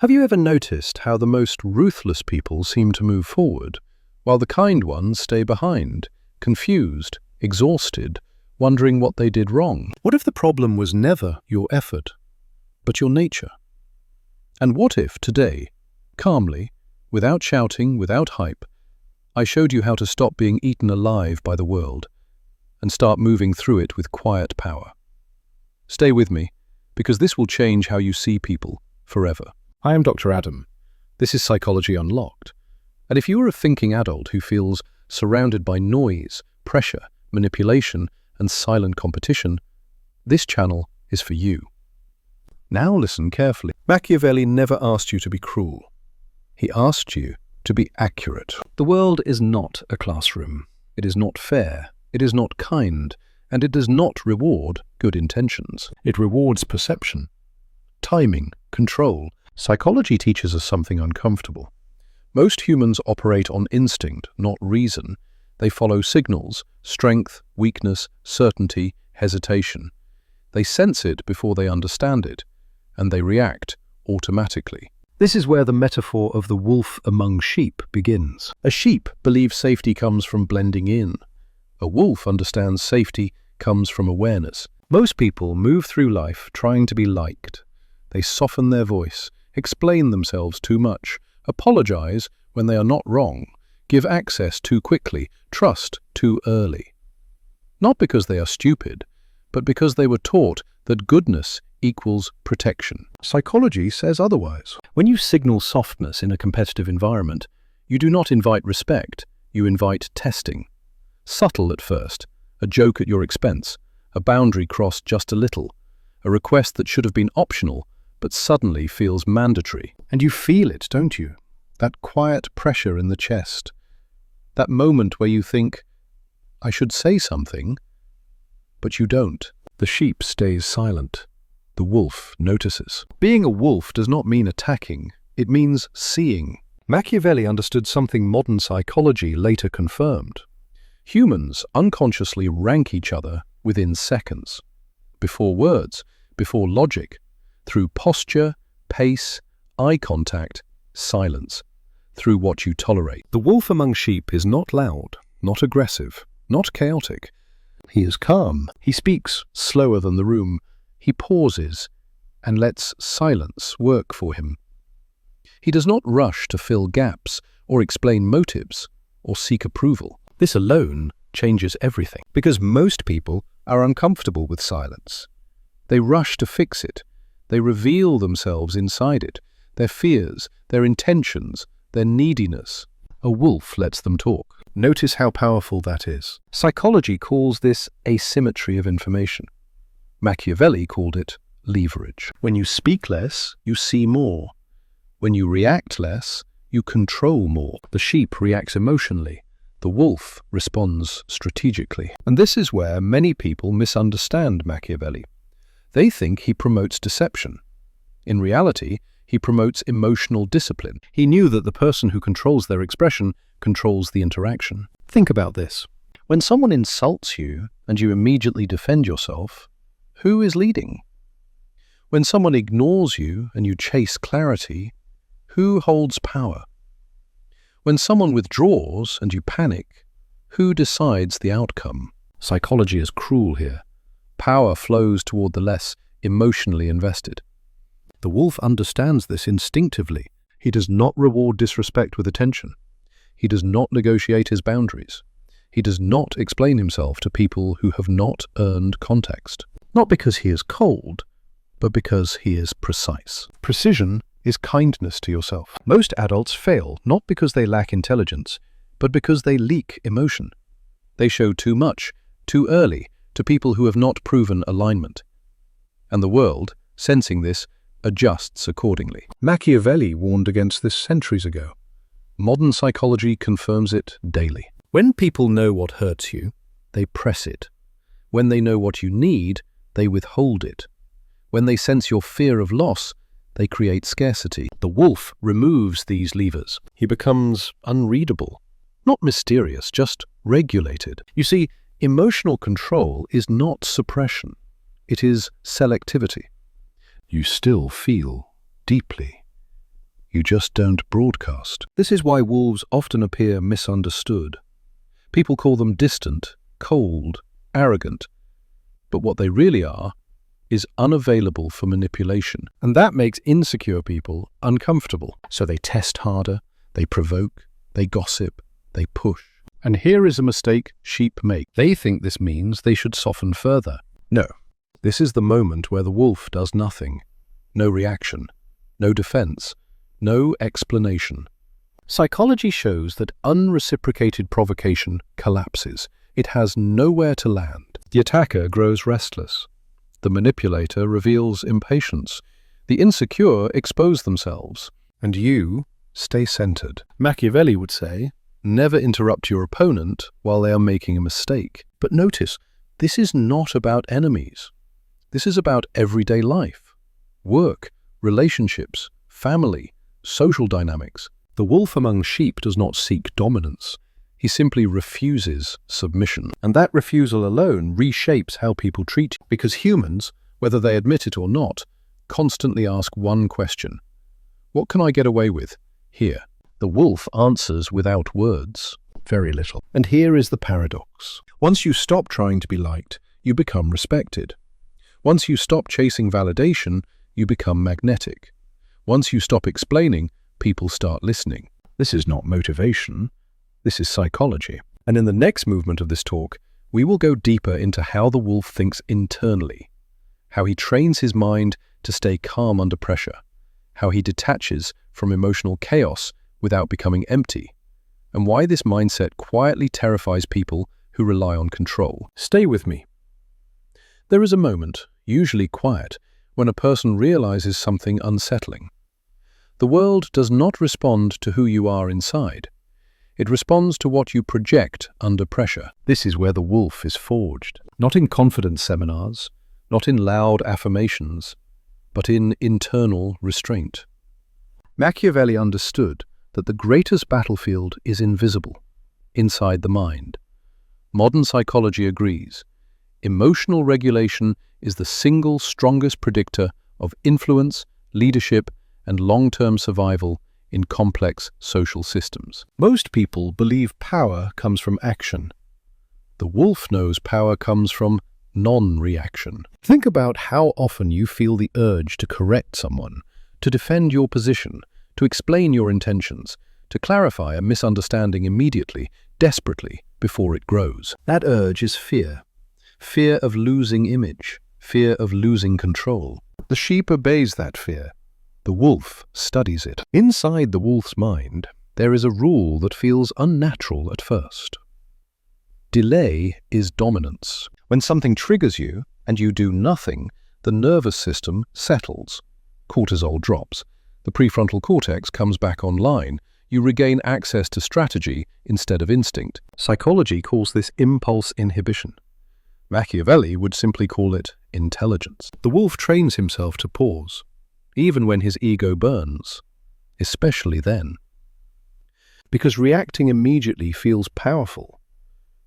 Have you ever noticed how the most ruthless people seem to move forward, while the kind ones stay behind, confused, exhausted, wondering what they did wrong? What if the problem was never your effort, but your nature? And what if today, calmly, without shouting, without hype, I showed you how to stop being eaten alive by the world and start moving through it with quiet power? Stay with me, because this will change how you see people forever. I am Dr. Adam. This is Psychology Unlocked. And if you are a thinking adult who feels surrounded by noise, pressure, manipulation, and silent competition, this channel is for you. Now listen carefully. Machiavelli never asked you to be cruel. He asked you to be accurate. The world is not a classroom. It is not fair. It is not kind. And it does not reward good intentions. It rewards perception, timing, control. Psychology teaches us something uncomfortable. Most humans operate on instinct, not reason. They follow signals, strength, weakness, certainty, hesitation. They sense it before they understand it, and they react automatically. This is where the metaphor of the wolf among sheep begins. A sheep believes safety comes from blending in. A wolf understands safety comes from awareness. Most people move through life trying to be liked. They soften their voice, explain themselves too much, apologize when they are not wrong, give access too quickly, trust too early. Not because they are stupid, but because they were taught that goodness equals protection. Psychology says otherwise. When you signal softness in a competitive environment, you do not invite respect, you invite testing. Subtle at first, a joke at your expense, a boundary crossed just a little, a request that should have been optional but suddenly feels mandatory. And you feel it, don't you? That quiet pressure in the chest. That moment where you think, I should say something, but you don't. The sheep stays silent. The wolf notices. Being a wolf does not mean attacking, it means seeing. Machiavelli understood something modern psychology later confirmed. Humans unconsciously rank each other within seconds. Before words, before logic, through posture, pace, eye contact, silence, through what you tolerate. The wolf among sheep is not loud, not aggressive, not chaotic. He is calm. He speaks slower than the room. He pauses and lets silence work for him. He does not rush to fill gaps or explain motives or seek approval. This alone changes everything, because most people are uncomfortable with silence. They rush to fix it. They reveal themselves inside it, their fears, their intentions, their neediness. A wolf lets them talk. Notice how powerful that is. Psychology calls this asymmetry of information. Machiavelli called it leverage. When you speak less, you see more. When you react less, you control more. The sheep reacts emotionally. The wolf responds strategically. And this is where many people misunderstand Machiavelli. They think he promotes deception. In reality, he promotes emotional discipline. He knew that the person who controls their expression controls the interaction. Think about this. When someone insults you and you immediately defend yourself, who is leading? When someone ignores you and you chase clarity, who holds power? When someone withdraws and you panic, who decides the outcome? Psychology is cruel here. Power flows toward the less emotionally invested. The wolf understands this instinctively. He does not reward disrespect with attention. He does not negotiate his boundaries. He does not explain himself to people who have not earned context. Not because he is cold, but because he is precise. Precision is kindness to yourself. Most adults fail not because they lack intelligence, but because they leak emotion. They show too much, too early, to people who have not proven alignment. And the world, sensing this, adjusts accordingly. Machiavelli warned against this centuries ago. Modern psychology confirms it daily. When people know what hurts you, they press it. When they know what you need, they withhold it. When they sense your fear of loss, they create scarcity. The wolf removes these levers. He becomes unreadable. Not mysterious, just regulated. You see, emotional control is not suppression. It is selectivity. You still feel deeply, You just don't broadcast. This is why wolves often appear misunderstood. People call them distant, cold, arrogant, but what they really are is unavailable for manipulation. And that makes insecure people uncomfortable. So they test harder, they provoke, they gossip, they push. And here is a mistake sheep make. They think this means they should soften further. No, this is the moment where the wolf does nothing. No reaction, no defense, no explanation. Psychology shows that unreciprocated provocation collapses. It has nowhere to land. The attacker grows restless. The manipulator reveals impatience. The insecure expose themselves. And you stay centered. Machiavelli would say, never interrupt your opponent while they are making a mistake. But notice, this is not about enemies. This is about everyday life, work, relationships, family, social dynamics. The wolf among sheep does not seek dominance. He simply refuses submission. And that refusal alone reshapes how people treat you. Because humans, whether they admit it or not, constantly ask one question. What can I get away with here? The wolf answers without words. Very little. And here is the paradox. Once you stop trying to be liked, you become respected. Once you stop chasing validation, you become magnetic. Once you stop explaining, people start listening. This is not motivation. This is psychology. And in the next movement of this talk, we will go deeper into how the wolf thinks internally, how he trains his mind to stay calm under pressure, how he detaches from emotional chaos without becoming empty, and why this mindset quietly terrifies people who rely on control. Stay with me. There is a moment, usually quiet, when a person realizes something unsettling. The world does not respond to who you are inside. It responds to what you project under pressure. This is where the wolf is forged. Not in confidence seminars, not in loud affirmations, but in internal restraint. Machiavelli understood that the greatest battlefield is invisible, inside the mind. Modern psychology agrees. Emotional regulation is the single strongest predictor of influence, leadership, and long-term survival in complex social systems. Most people believe power comes from action. The wolf knows power comes from non-reaction. Think about how often you feel the urge to correct someone, to defend your position, to explain your intentions, to clarify a misunderstanding immediately, desperately, before it grows. That urge is fear. Fear of losing image, fear of losing control. The sheep obeys that fear. The wolf studies it. Inside the wolf's mind, there is a rule that feels unnatural at first. Delay is dominance. When something triggers you and you do nothing, the nervous system settles. Cortisol drops. The prefrontal cortex comes back online. You regain access to strategy instead of instinct. Psychology calls this impulse inhibition. Machiavelli would simply call it intelligence. The wolf trains himself to pause, even when his ego burns, especially then. Because reacting immediately feels powerful,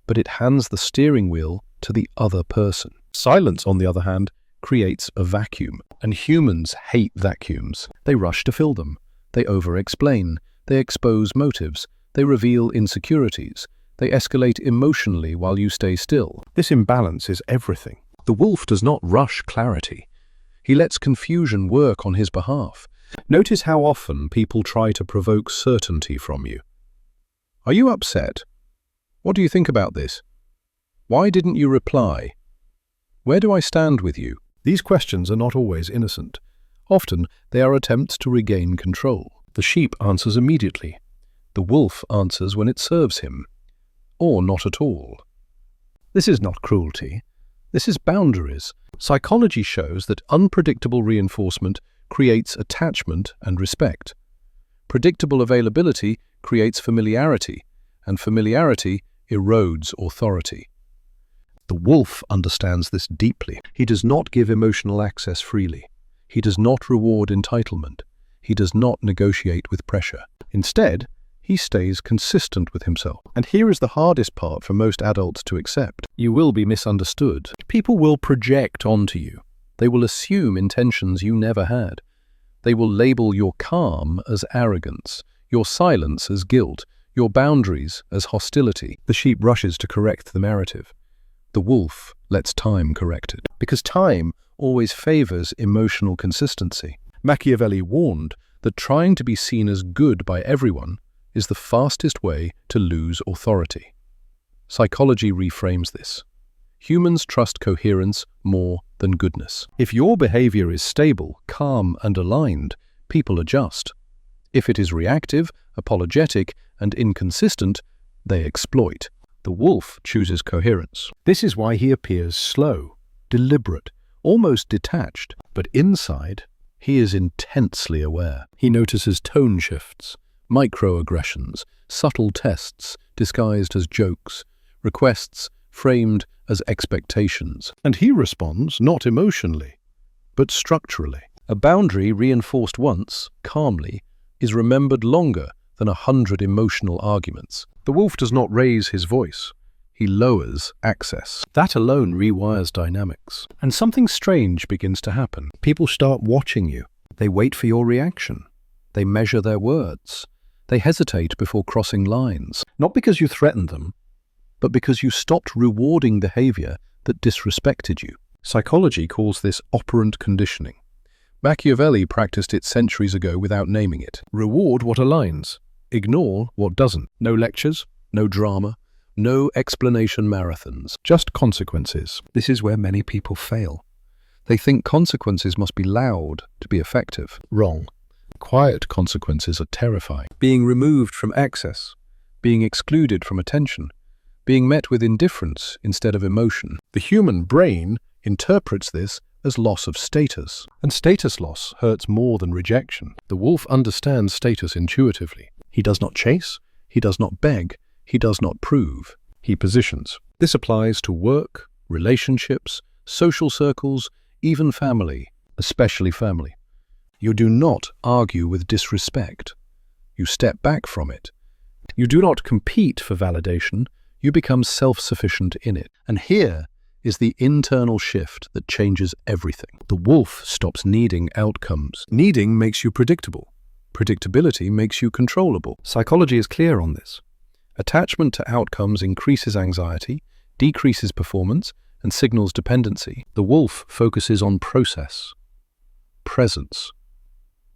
but it hands the steering wheel to the other person. Silence, on the other hand, creates a vacuum, and humans hate vacuums. They rush to fill them. They over-explain. They expose motives. They reveal insecurities. They escalate emotionally while you stay still. This imbalance is everything. The wolf does not rush clarity. He lets confusion work on his behalf. Notice how often people try to provoke certainty from you. Are you upset? What do you think about this? Why didn't you reply? Where do I stand with you? These questions are not always innocent. Often, they are attempts to regain control. The sheep answers immediately. The wolf answers when it serves him, or not at all. This is not cruelty. This is boundaries. Psychology shows that unpredictable reinforcement creates attachment and respect. Predictable availability creates familiarity, and familiarity erodes authority. The wolf understands this deeply. He does not give emotional access freely. He does not reward entitlement. He does not negotiate with pressure. Instead, he stays consistent with himself. And here is the hardest part for most adults to accept. You will be misunderstood. People will project onto you. They will assume intentions you never had. They will label your calm as arrogance, your silence as guilt, your boundaries as hostility. The sheep rushes to correct the narrative. The wolf lets time correct it, because time always favors emotional consistency. Machiavelli warned that trying to be seen as good by everyone is the fastest way to lose authority. Psychology reframes this. Humans trust coherence more than goodness. If your behavior is stable, calm, and aligned, people adjust. If it is reactive, apologetic, and inconsistent, they exploit. The wolf chooses coherence. This is why he appears slow, deliberate, almost detached, but inside, he is intensely aware. He notices tone shifts, microaggressions, subtle tests disguised as jokes, requests framed as expectations. And he responds not emotionally, but structurally. A boundary reinforced once, calmly, is remembered longer than 100 emotional arguments. The wolf does not raise his voice. He lowers access. That alone rewires dynamics. And something strange begins to happen. People start watching you. They wait for your reaction. They measure their words. They hesitate before crossing lines. Not because you threatened them, but because you stopped rewarding behavior that disrespected you. Psychology calls this operant conditioning. Machiavelli practiced it centuries ago without naming it. Reward what aligns. Ignore what doesn't. No lectures, no drama, no explanation marathons, just consequences. This is where many people fail. They think consequences must be loud to be effective. Wrong. Quiet consequences are terrifying. Being removed from access, being excluded from attention, being met with indifference instead of emotion. The human brain interprets this as loss of status, and status loss hurts more than rejection. The wolf understands status intuitively. He does not chase, he does not beg, he does not prove, he positions. This applies to work, relationships, social circles, even family, especially family. You do not argue with disrespect. You step back from it. You do not compete for validation. You become self-sufficient in it. And here is the internal shift that changes everything. The wolf stops needing outcomes. Needing makes you predictable. Predictability makes you controllable. Psychology is clear on this. Attachment to outcomes increases anxiety, decreases performance, and signals dependency. The wolf focuses on process, presence,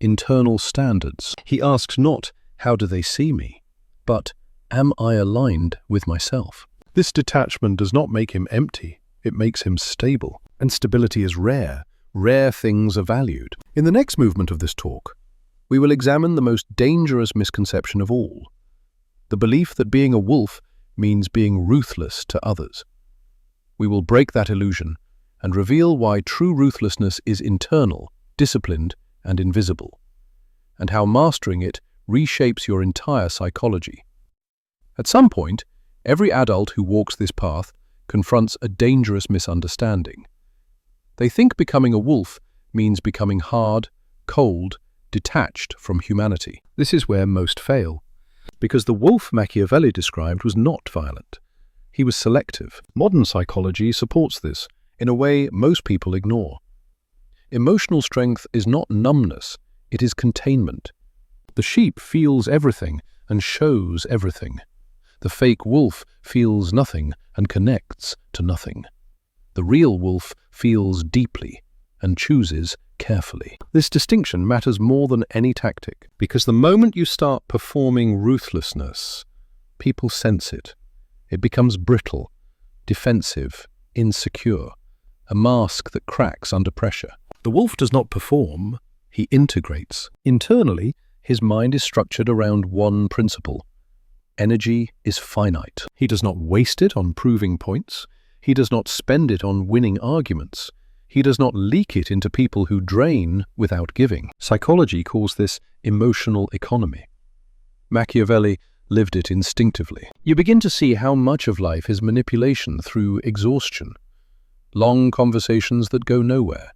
internal standards. He asks not, how do they see me, but am I aligned with myself? This detachment does not make him empty, it makes him stable. And stability is rare. Rare things are valued. In the next movement of this talk, we will examine the most dangerous misconception of all, the belief that being a wolf means being ruthless to others. We will break that illusion and reveal why true ruthlessness is internal, disciplined, and invisible, and how mastering it reshapes your entire psychology. At some point, every adult who walks this path confronts a dangerous misunderstanding. They think becoming a wolf means becoming hard, cold, detached from humanity. This is where most fail, because the wolf Machiavelli described was not violent. He was selective. Modern psychology supports this in a way most people ignore. Emotional strength is not numbness, it is containment. The sheep feels everything and shows everything. The fake wolf feels nothing and connects to nothing. The real wolf feels deeply and chooses carefully. This distinction matters more than any tactic, because the moment you start performing ruthlessness, people sense it. It becomes brittle, defensive, insecure, a mask that cracks under pressure. The wolf does not perform, he integrates. Internally, his mind is structured around one principle. Energy is finite. He does not waste it on proving points. He does not spend it on winning arguments. He does not leak it into people who drain without giving. Psychology calls this emotional economy. Machiavelli lived it instinctively. You begin to see how much of life is manipulation through exhaustion. Long conversations that go nowhere.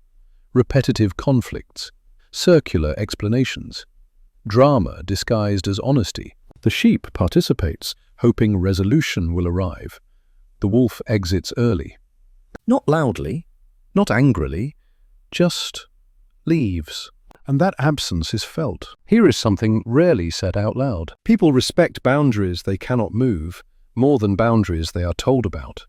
Repetitive conflicts. Circular explanations. Drama disguised as honesty. The sheep participates, hoping resolution will arrive. The wolf exits early. Not loudly, not angrily, just leaves. and that absence is felt. Here is something rarely said out loud. People respect boundaries they cannot move more than boundaries they are told about.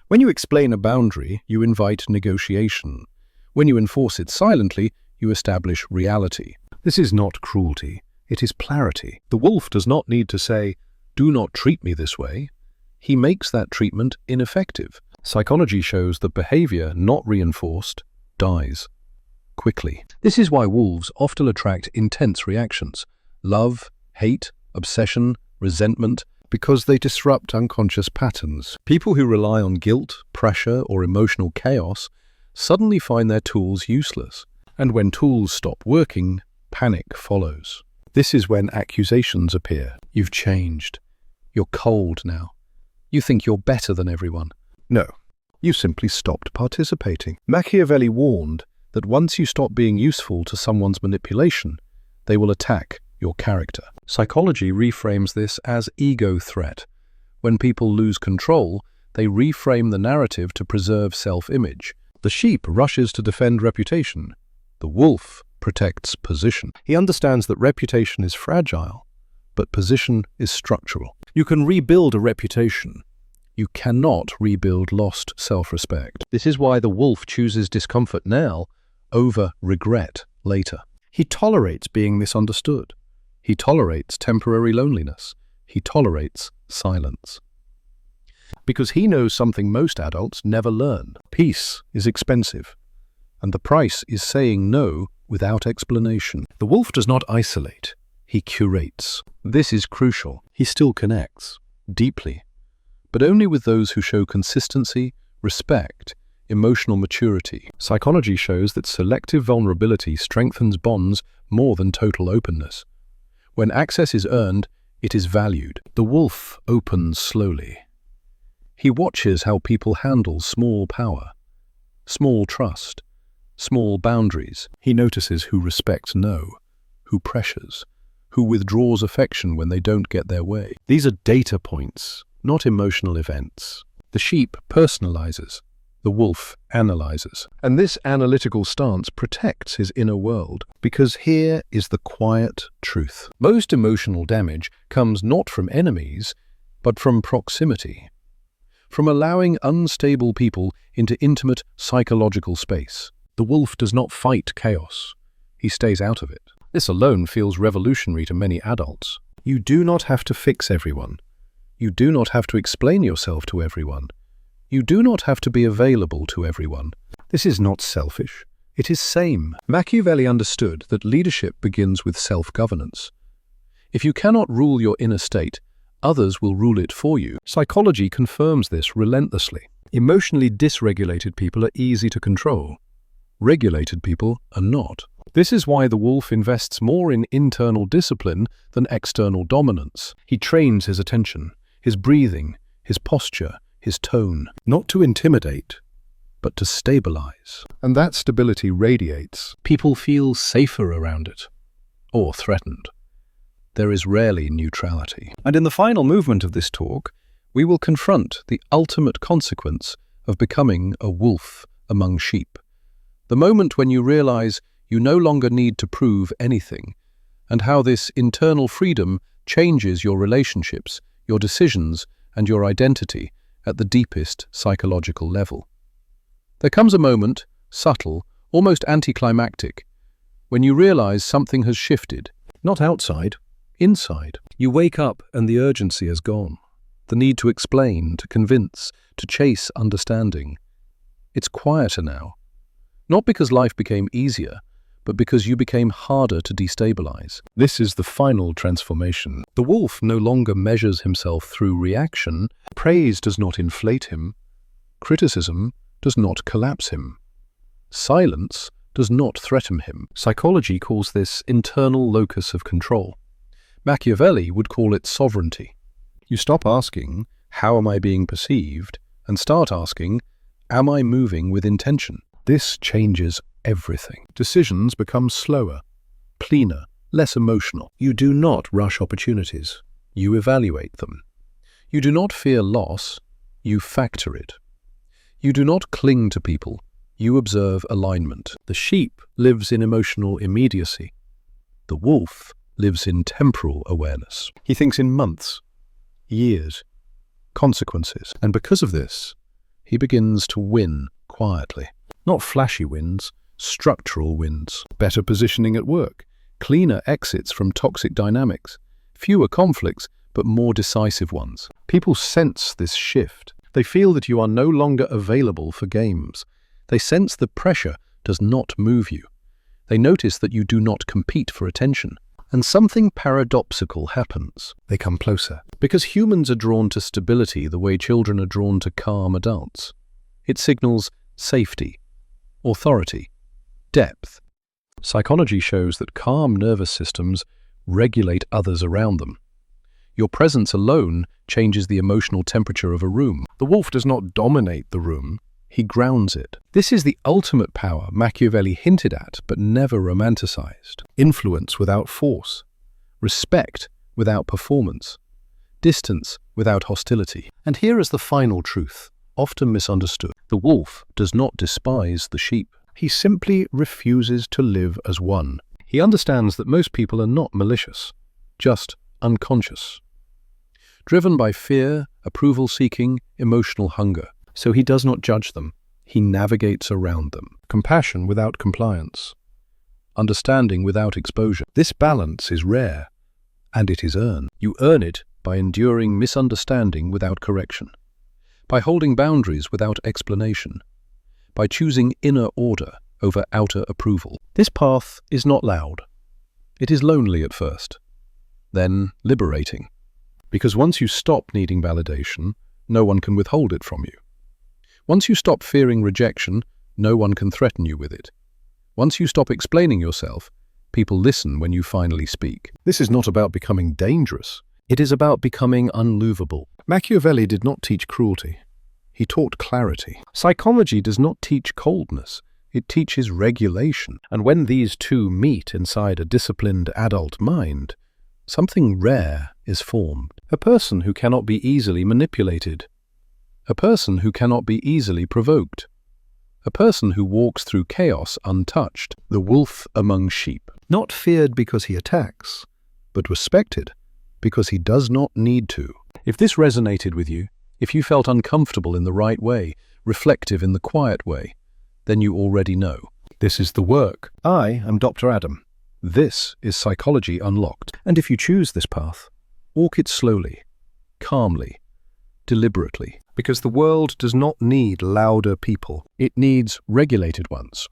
When you explain a boundary, you invite negotiation. When you enforce it silently, you establish reality. This is not cruelty, it is clarity. The wolf does not need to say, "Do not treat me this way." He makes that treatment ineffective. Psychology shows that behavior not reinforced dies quickly. This is why wolves often attract intense reactions: love, hate, obsession, resentment, because they disrupt unconscious patterns. People who rely on guilt, pressure, or emotional chaos suddenly find their tools useless. And when tools stop working, panic follows. This is when accusations appear. You've changed. You're cold now. You think you're better than everyone. No, you simply stopped participating. Machiavelli warned that once you stop being useful to someone's manipulation, they will attack your character. Psychology reframes this as ego threat. When people lose control, they reframe the narrative to preserve self-image. The sheep rushes to defend reputation. The wolf protects position. He understands that reputation is fragile, but position is structural. You can rebuild a reputation. You cannot rebuild lost self-respect. This is why the wolf chooses discomfort now over regret later. He tolerates being misunderstood. He tolerates temporary loneliness. He tolerates silence. Because he knows something most adults never learn. Peace is expensive, and the price is saying no without explanation. The wolf does not isolate. He curates. This is crucial. He still connects, deeply, but only with those who show consistency, respect, emotional maturity. Psychology shows that selective vulnerability strengthens bonds more than total openness. When access is earned, it is valued. The wolf opens slowly. He watches how people handle small power, small trust, small boundaries. He notices who respects no, who pressures, who withdraws affection when they don't get their way. These are data points, not emotional events. The sheep personalizes. The wolf analyzes. And this analytical stance protects his inner world, because here is the quiet truth. Most emotional damage comes not from enemies, but from proximity, from allowing unstable people into intimate psychological space. The wolf does not fight chaos. He stays out of it. This alone feels revolutionary to many adults. You do not have to fix everyone. You do not have to explain yourself to everyone. You do not have to be available to everyone. This is not selfish. It is sane. Machiavelli understood that leadership begins with self-governance. If you cannot rule your inner state, others will rule it for you. Psychology confirms this relentlessly. Emotionally dysregulated people are easy to control. Regulated people are not. This is why the wolf invests more in internal discipline than external dominance. He trains his attention, his breathing, his posture, his tone, not to intimidate, but to stabilize. And that stability radiates. People feel safer around it, or threatened. There is rarely neutrality. And in the final movement of this talk, we will confront the ultimate consequence of becoming a wolf among sheep. The moment when you realize you no longer need to prove anything, and how this internal freedom changes your relationships, your decisions, and your identity at the deepest psychological level. There comes a moment, subtle, almost anticlimactic, when you realize something has shifted, not outside, inside. You wake up and the urgency is gone. The need to explain, to convince, to chase understanding. It's quieter now. Not because life became easier, but because you became harder to destabilize. This is the final transformation. The wolf no longer measures himself through reaction. Praise does not inflate him. Criticism does not collapse him. Silence does not threaten him. Psychology calls this internal locus of control. Machiavelli would call it sovereignty. You stop asking, "How am I being perceived?" and start asking, "Am I moving with intention?" This changes everything. Decisions become slower, cleaner, less emotional. You do not rush opportunities. You evaluate them. You do not fear loss. You factor it. You do not cling to people. You observe alignment. The sheep lives in emotional immediacy. The wolf lives in temporal awareness. He thinks in months, years, consequences. And because of this, he begins to win quietly. Not flashy wins, structural wins. Better positioning at work, cleaner exits from toxic dynamics, fewer conflicts, but more decisive ones. People sense this shift. They feel that you are no longer available for games. They sense the pressure does not move you. They notice that you do not compete for attention. And something paradoxical happens. They come closer. Because humans are drawn to stability the way children are drawn to calm adults. It signals safety, authority, depth. Psychology shows that calm nervous systems regulate others around them. Your presence alone changes the emotional temperature of a room. The wolf does not dominate the room, he grounds it. This is the ultimate power Machiavelli hinted at but never romanticized. Influence without force, respect without performance, distance without hostility. And here is the final truth, often misunderstood. The wolf does not despise the sheep. He simply refuses to live as one. He understands that most people are not malicious, just unconscious, driven by fear, approval-seeking, emotional hunger. So he does not judge them. He navigates around them. Compassion without compliance. Understanding without exposure. This balance is rare, and it is earned. You earn it by enduring misunderstanding without correction, by holding boundaries without explanation, by choosing inner order over outer approval. This path is not loud. It is lonely at first, then liberating. Because once you stop needing validation, no one can withhold it from you. Once you stop fearing rejection, no one can threaten you with it. Once you stop explaining yourself, people listen when you finally speak. This is not about becoming dangerous. It is about becoming unlovable. Machiavelli did not teach cruelty. He taught clarity. Psychology does not teach coldness. It teaches regulation. And when these two meet inside a disciplined adult mind, something rare is formed. A person who cannot be easily manipulated. A person who cannot be easily provoked. A person who walks through chaos untouched. The wolf among sheep. Not feared because he attacks, but respected because he does not need to. If this resonated with you, if you felt uncomfortable in the right way, reflective in the quiet way, then you already know. This is the work. I am Dr. Adam. This is Psychology Unlocked. And if you choose this path, walk it slowly, calmly, deliberately. Because the world does not need louder people. It needs regulated ones.